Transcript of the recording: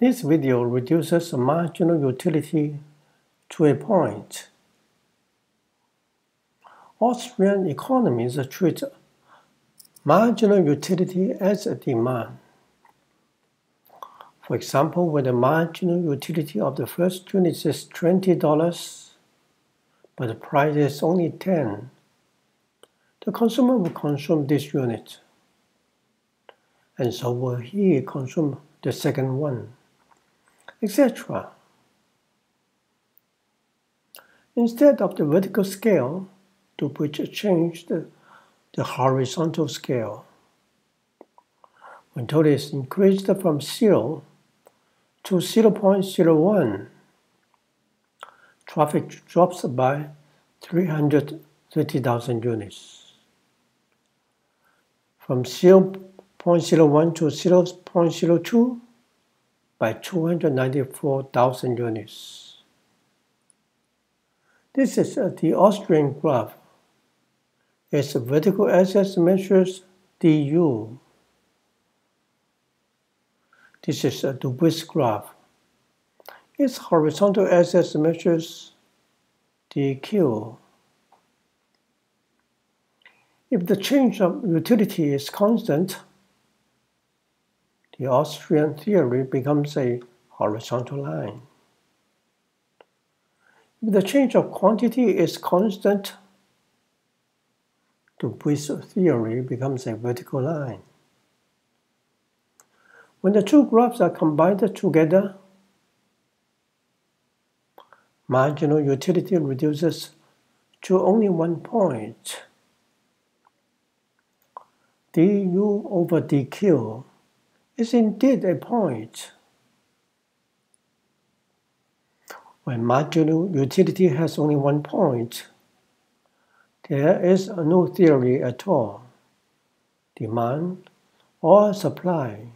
This video reduces marginal utility to a point. Austrian economists treat marginal utility as a demand. For example, when the marginal utility of the first unit is $20, but the price is only $10, the consumer will consume this unit, and so will he consume the second one, etc. Instead of the vertical scale, to which change the horizontal scale. When total is increased from 0 to 0.01, traffic drops by 330,000 units. From 0.01 to 0.02 by 294,000 units. This is the Austrian graph. Its vertical axis measures du. This is the width graph. Its horizontal axis measures dq. If the change of utility is constant, the Austrian theory becomes a horizontal line. If the change of quantity is constant, the width theory becomes a vertical line. When the two graphs are combined together, marginal utility reduces to only one point. du over dq is indeed a point. When marginal utility has only one point, there is no theory at all, demand or supply.